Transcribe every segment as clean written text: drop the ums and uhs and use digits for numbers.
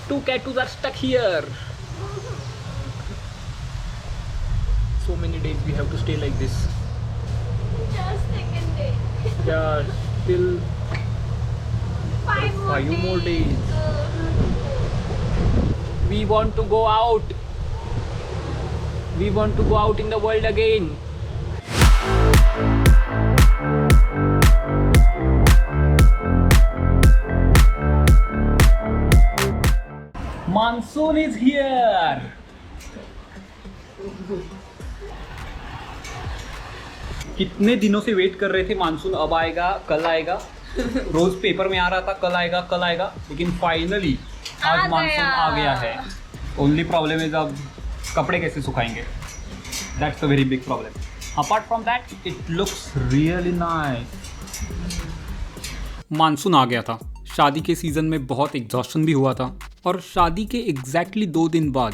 Two catus are stuck here. So many days we have to stay like this. Just second day. Yeah, till Five more days. We want to go out. We want to go out in the world again. Monsoon is here. कितने दिनों से wait कर रहे थे monsoon अब आएगा कल आएगा रोज पेपर में आ रहा था कल आएगा लेकिन फाइनली आज मानसून आ गया है ओनली प्रॉब्लम इज अब कपड़े कैसे सुखाएंगे that's the very big problem apart from that it looks really nice monsoon आ गया था शादी के सीज़न में बहुत एग्जॉस्शन भी हुआ था और शादी के एग्जैक्टली 2 दिन बाद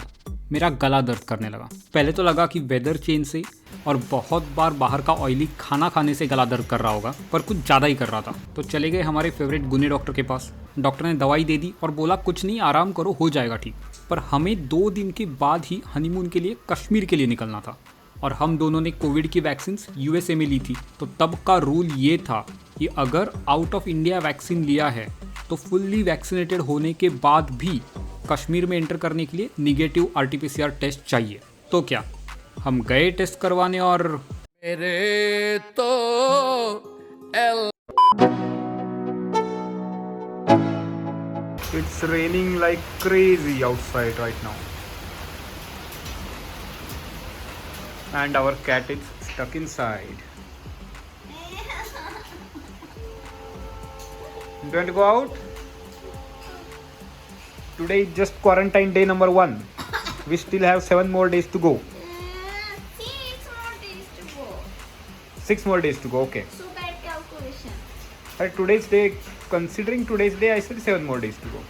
मेरा गला दर्द करने लगा पहले तो लगा कि वेदर चेंज से और बहुत बार बाहर का ऑयली खाना खाने से गला दर्द कर रहा होगा पर कुछ ज़्यादा ही कर रहा था तो चले गए हमारे फेवरेट गुने डॉक्टर के पास डॉक्टर ने दवाई दे दी और बोला कुछ नहीं आराम करो हो जाएगा ठीक पर हमें 2 दिन के बाद ही हनीमून के लिए कश्मीर के लिए निकलना था और हम दोनों ने कोविड की वैक्सीन यूएसए में ली थी तो तब का रूल ये था कि अगर आउट ऑफ इंडिया वैक्सीन लिया है तो फुल्ली वैक्सीनेटेड होने के बाद भी कश्मीर में एंटर करने के लिए निगेटिव आरटीपीसीआर टेस्ट चाहिए तो क्या हम गए टेस्ट करवाने और मेरे तो it's raining like crazy outside right now and our cat is stuck inside. You going to go out? Today is just quarantine day number 1. We still have 7 more days to go. 6 more days to go. 6 more days to go, okay. So bad calculation. At today's day, considering today's day, I said 7 more days to go.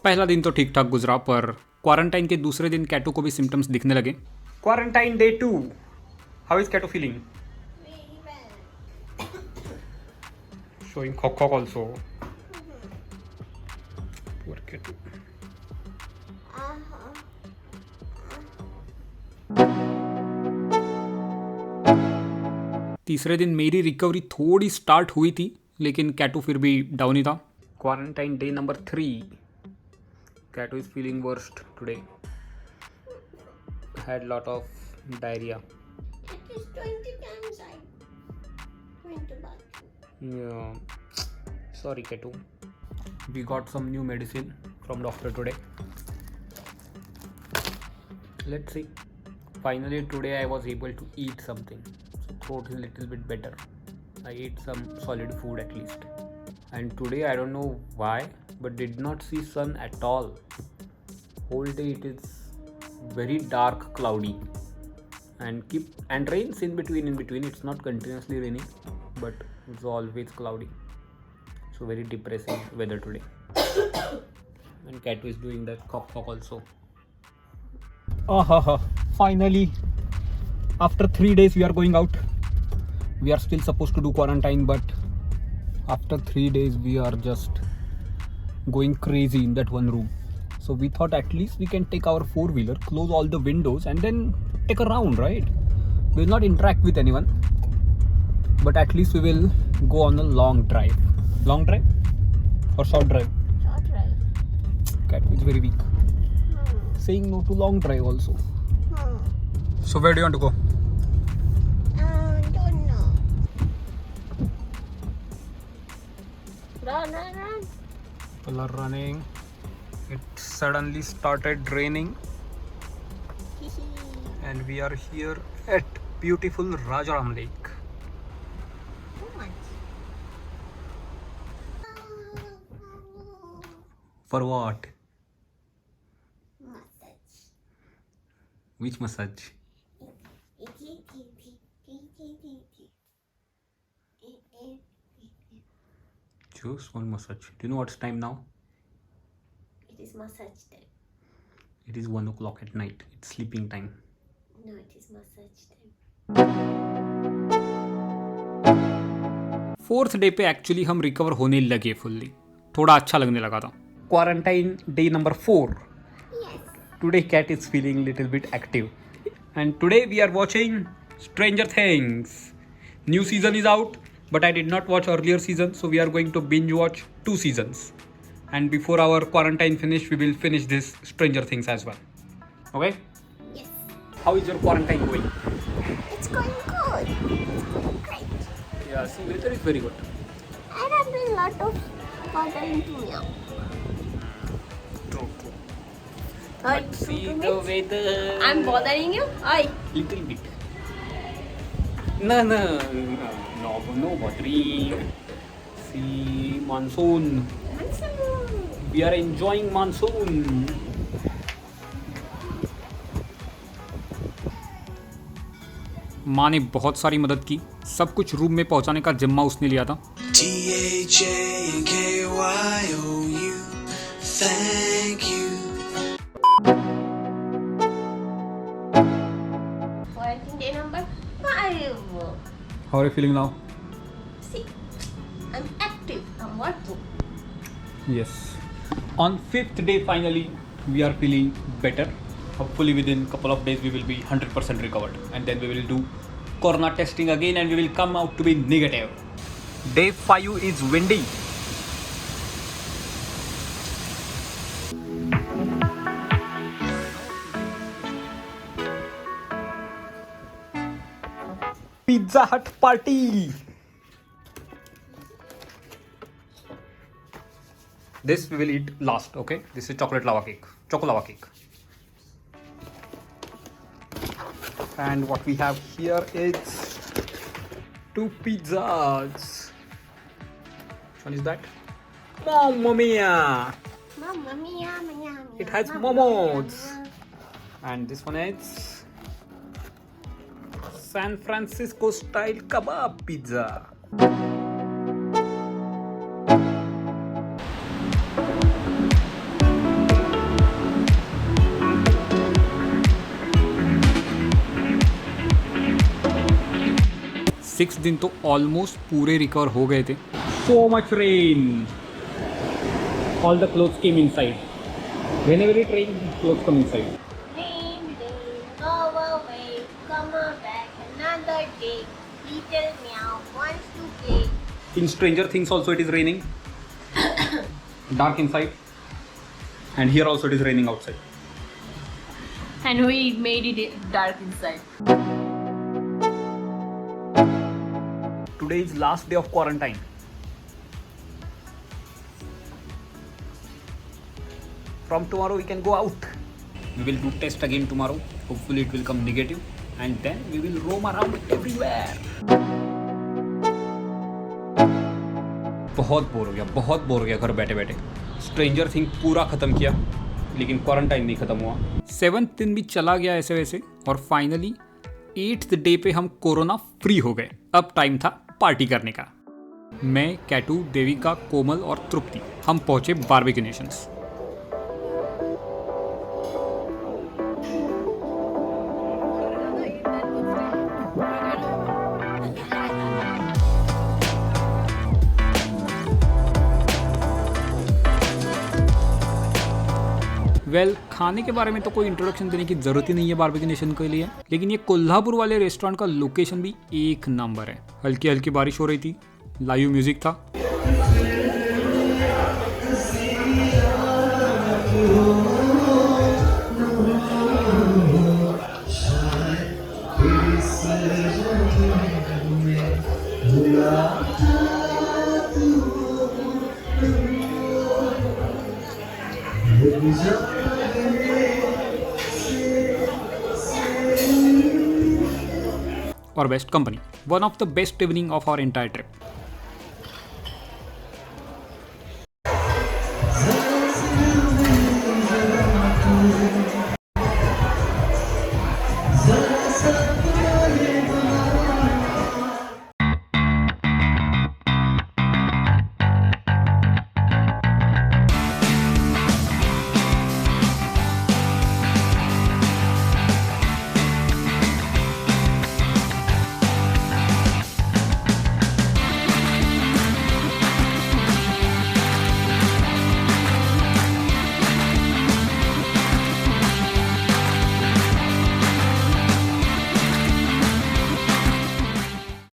पहला दिन तो ठीक ठाक गुजरा पर quarantine के दूसरे दिन कैटू को भी सिम्टम्स दिखने लगे क्वारंटाइन डे 2 हाउ इज कैटू फीलिंग Very bad. शोइंग खॉक खॉक आल्सो पुअर कैटू तीसरे दिन मेरी रिकवरी थोड़ी स्टार्ट हुई थी लेकिन कैटू फिर भी डाउन ही था quarantine day number 3 Kato is feeling worst today. Had lot of diarrhea. At least 20 times I went to bathroom. Yeah. Sorry, Kato. We got some new medicine from doctor today. Let's see. Finally, today I was able to eat something. So throat is a little bit better. I ate some solid food at least. And today I don't know why, but did not see sun at all. Whole day it is very dark, cloudy, and rains in between. It's not continuously raining, but it's always cloudy. So very depressing weather today. And Cat is doing that cock also. Finally, after 3 days we are going out. We are still supposed to do quarantine, but after 3 days we are just going crazy in that one room. So we thought at least we can take our 4-wheeler, close all the windows and then take a round, right? We will not interact with anyone, but at least we will go on a long drive. Long drive or short drive? Short drive. Cat is very weak. Saying no to long drive also. So where do you want to go? Don't know. Run. People are running. It suddenly started raining and we are here at beautiful Rajaram Lake. Too much. For what? Massage. Which massage? Just one massage. Do you know what's time now? It is massage time. It is 1 o'clock at night. It's sleeping time. No, it is massage time. 4th day पे actually हम recover होने लगे fully थोड़ा अच्छा लगने लगा था। Quarantine day number 4. Yes. Today cat is feeling little bit active. And today we are watching Stranger Things. New season is out, but I did not watch earlier season, so we are going to binge watch 2 seasons. And before our quarantine finish, we will finish this Stranger Things as well. Okay? Yes. How is your quarantine going? It's going good. Great. Yeah, see, weather is very good. And I've been a lot of bothering to meow. True, true. Hi, But see to the me. weather. I'm bothering you? Hi. Little bit. No bothering. See, monsoon. We are enjoying monsoon. माँ ने बहुत सारी मदद की, सब कुछ room में पहुंचाने का जिम्मा उसने लिया था। THANKYOU, thank you. Quarantine day number 5. How are you feeling now? See, I'm active. I'm working. Yes. On 5th day, finally, we are feeling better. Hopefully, within couple of days, we will be 100% recovered, and then we will do corona testing again, and we will come out to be negative. Day 5 is windy. Pizza Hut party. This we will eat last, okay? This is chocolate lava cake, choco lava cake. And what we have here is 2 pizzas. Which one is that? Mamma mia! Mamma mia, mia, mia. It has Mamma momos. mia. And this one is San Francisco style kebab pizza. Six दिन तो almost पूरे recover हो गए थे। So much rain. All the clothes came inside. Whenever it rains, clothes come inside. Rain, rain, go away, come on back another day. Little meow wants to play. In Stranger Things also it is raining. Dark inside. And here also it is raining outside. And we made it dark inside. Today is last day of quarantine. From tomorrow we can go out. We will do test again tomorrow. Hopefully it will come negative. And then we will roam around everywhere. बहुत bore हो गया घर बैठे बैठे। Stranger thing पूरा खत्म किया, लेकिन क्वारंटाइन नहीं खत्म हुआ। 7th दिन भी चला गया ऐसे वैसे, और फाइनली 8th डे पे हम कोरोना फ्री हो गए। अब टाइम था पार्टी करने का। मैं, कैटू, देविका, कोमल और तृप्ति हम पहुंचे बारबेक्यू नेशंस। खाने के बारे में तो कोई इंट्रोडक्शन देने की जरूरत ही नहीं है बारबेक्यू नेशन के लिए, लेकिन ये कोल्हापुर वाले रेस्टोरेंट का लोकेशन भी एक नंबर है। हल्की हल्की बारिश हो रही थी, लाइव म्यूजिक था। और best company, one of the best evening of our entire trip.